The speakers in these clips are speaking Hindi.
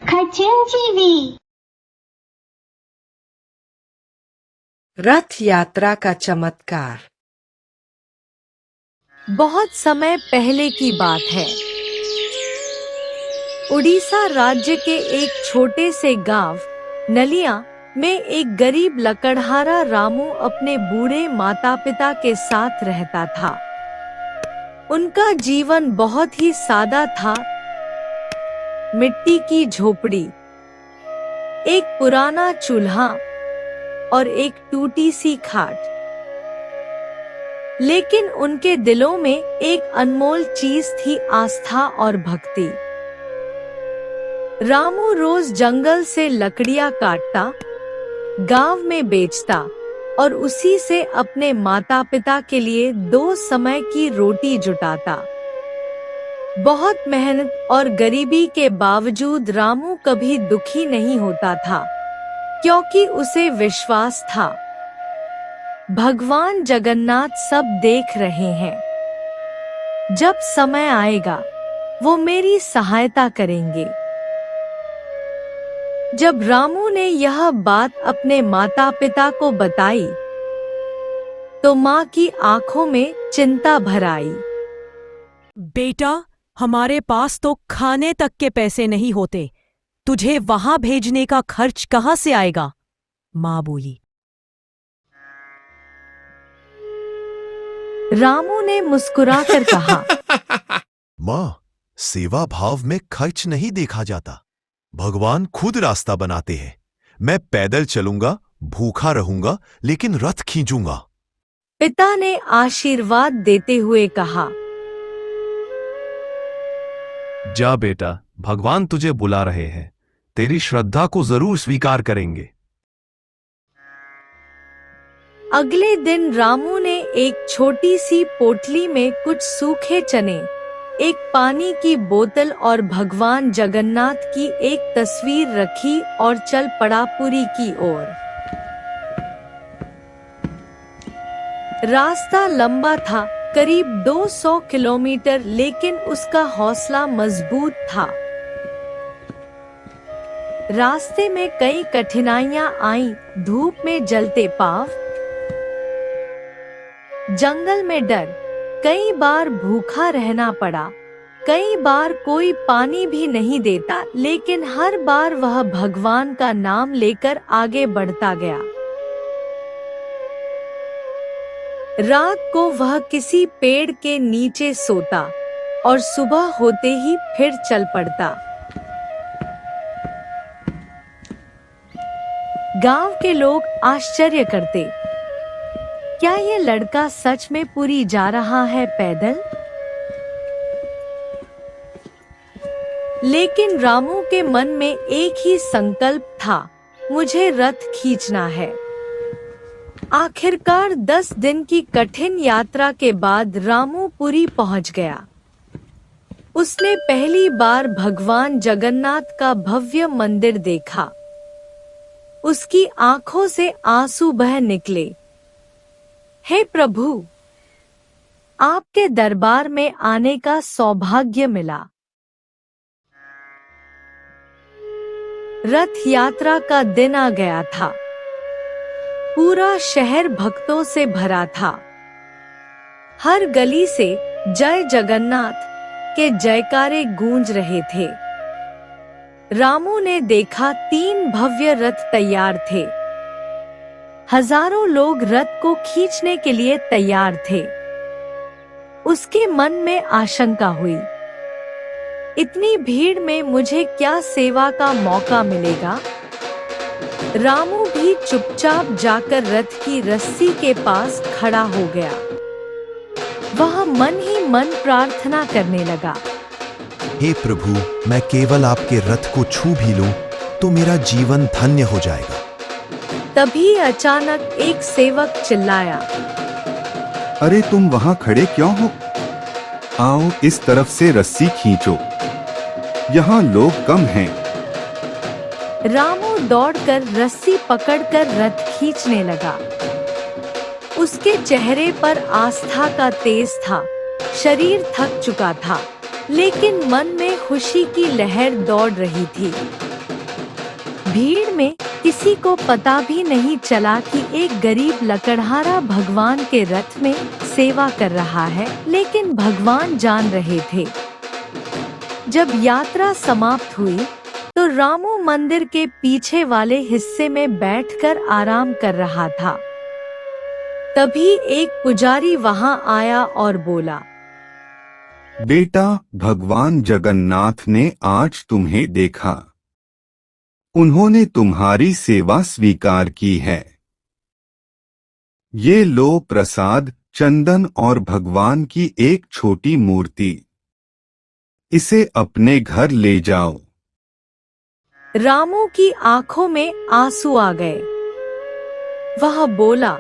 Cartoon TV। रथ यात्रा का चमत्कार। बहुत समय पहले की बात है। उड़ीसा राज्य के एक छोटे से गांव नलिया में एक गरीब लकड़हारा रामू अपने बूढ़े माता पिता के साथ रहता था। उनका जीवन बहुत ही सादा था। मिट्टी की झोपड़ी, एक पुराना चूल्हा और एक टूटी सी खाट। लेकिन उनके दिलों में एक अनमोल चीज थी, आस्था और भक्ति। रामू रोज जंगल से लकड़ियां काटता, गांव में बेचता और उसी से अपने माता पिता के लिए 2 समय की रोटी जुटाता। बहुत मेहनत और गरीबी के बावजूद रामू कभी दुखी नहीं होता था, क्योंकि उसे विश्वास था भगवान जगन्नाथ सब देख रहे हैं। जब समय आएगा वो मेरी सहायता करेंगे। जब रामू ने यह बात अपने माता पिता को बताई तो माँ की आंखों में चिंता भर आई। बेटा, हमारे पास तो खाने तक के पैसे नहीं होते, तुझे वहां भेजने का खर्च कहाँ से आएगा? माँ बोली। रामू ने मुस्कुराकर कहा, माँ, सेवा भाव में खर्च नहीं देखा जाता। भगवान खुद रास्ता बनाते हैं। मैं पैदल चलूंगा, भूखा रहूंगा, लेकिन रथ खींचूंगा। पिता ने आशीर्वाद देते हुए कहा, जा बेटा, भगवान तुझे बुला रहे हैं। तेरी श्रद्धा को जरूर स्वीकार करेंगे। अगले दिन रामू ने एक छोटी सी पोटली में कुछ सूखे चने, एक पानी की बोतल और भगवान जगन्नाथ की एक तस्वीर रखी और चल पड़ा पुरी की ओर। रास्ता लंबा था, करीब 200 किलोमीटर, लेकिन उसका हौसला मजबूत था। रास्ते में कई कठिनाइयां आईं, धूप में जलते पांव, जंगल में डर, कई बार भूखा रहना पड़ा, कई बार कोई पानी भी नहीं देता, लेकिन हर बार वह भगवान का नाम लेकर आगे बढ़ता गया। रात को वह किसी पेड़ के नीचे सोता और सुबह होते ही फिर चल पड़ता। गांव के लोग आश्चर्य करते, क्या ये लड़का सच में पुरी जा रहा है पैदल? लेकिन रामू के मन में एक ही संकल्प था, मुझे रथ खींचना है। आखिरकार 10 दिन की कठिन यात्रा के बाद रामू पुरी पहुंच गया। उसने पहली बार भगवान जगन्नाथ का भव्य मंदिर देखा। उसकी आंखों से आंसू बह निकले। हे प्रभु, आपके दरबार में आने का सौभाग्य मिला। रथ यात्रा का दिन आ गया था। पूरा शहर भक्तों से भरा था। हर गली से जय जगन्नाथ के जयकारे गूंज रहे थे। रामू ने देखा 3 भव्य रथ तैयार थे। हजारों लोग रथ को खींचने के लिए तैयार थे। उसके मन में आशंका हुई, इतनी भीड़ में मुझे क्या सेवा का मौका मिलेगा? रामू भी चुपचाप जाकर रथ की रस्सी के पास खड़ा हो गया। वह मन ही मन प्रार्थना करने लगा, हे प्रभु, मैं केवल आपके रथ को छू भी लूं तो मेरा जीवन धन्य हो जाएगा। तभी अचानक एक सेवक चिल्लाया, अरे तुम वहां खड़े क्यों हो? आओ इस तरफ से रस्सी खींचो, यहाँ लोग कम हैं। रामू दौड़कर रस्सी पकड़कर रथ खींचने लगा। उसके चेहरे पर आस्था का तेज था। शरीर थक चुका था, लेकिन मन में खुशी की लहर दौड़ रही थी। भीड़ में किसी को पता भी नहीं चला कि एक गरीब लकड़हारा भगवान के रथ में सेवा कर रहा है, लेकिन भगवान जान रहे थे। जब यात्रा समाप्त हुई तो रामू मंदिर के पीछे वाले हिस्से में बैठकर आराम कर रहा था। तभी एक पुजारी वहां आया और बोला, बेटा, भगवान जगन्नाथ ने आज तुम्हें देखा। उन्होंने तुम्हारी सेवा स्वीकार की है। ये लो प्रसाद, चंदन और भगवान की एक छोटी मूर्ति। इसे अपने घर ले जाओ। रामू की आंखों में आंसू आ गए। वह बोला,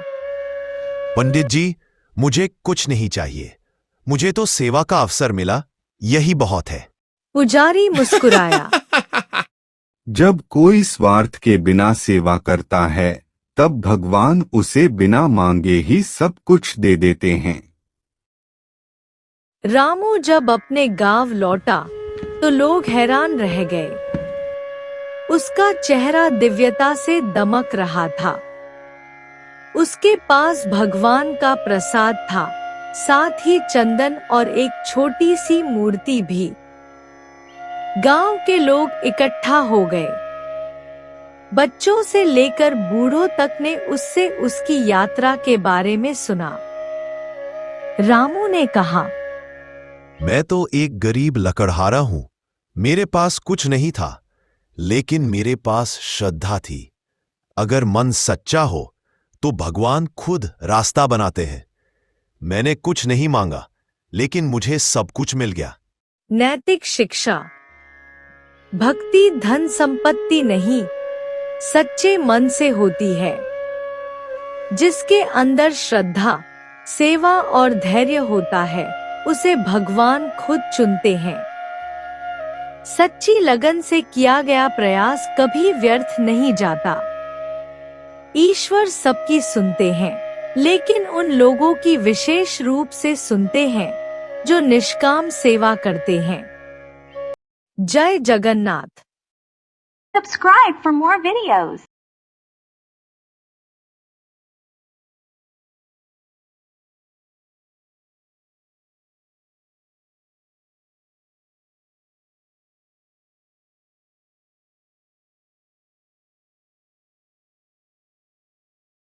पंडित जी, मुझे कुछ नहीं चाहिए। मुझे तो सेवा का अवसर मिला, यही बहुत है। पुजारी मुस्कुराया। जब कोई स्वार्थ के बिना सेवा करता है, तब भगवान उसे बिना मांगे ही सब कुछ दे देते हैं। रामू जब अपने गांव लौटा तो लोग हैरान रह गए। उसका चेहरा दिव्यता से दमक रहा था। उसके पास भगवान का प्रसाद था, साथ ही चंदन और एक छोटी सी मूर्ति भी। गांव के लोग इकट्ठा हो गए। बच्चों से लेकर बूढ़ों तक ने उससे उसकी यात्रा के बारे में सुना। रामू ने कहा, मैं तो एक गरीब लकड़हारा हूं। मेरे पास कुछ नहीं था, लेकिन मेरे पास श्रद्धा थी। अगर मन सच्चा हो तो भगवान खुद रास्ता बनाते हैं। मैंने कुछ नहीं मांगा, लेकिन मुझे सब कुछ मिल गया। नैतिक शिक्षा। भक्ति धन संपत्ति नहीं, सच्चे मन से होती है। जिसके अंदर श्रद्धा, सेवा और धैर्य होता है, उसे भगवान खुद चुनते हैं। सच्ची लगन से किया गया प्रयास कभी व्यर्थ नहीं जाता। ईश्वर सबकी सुनते हैं, लेकिन उन लोगों की विशेष रूप से सुनते हैं जो निष्काम सेवा करते हैं। जय Jagannath. Subscribe for more videos.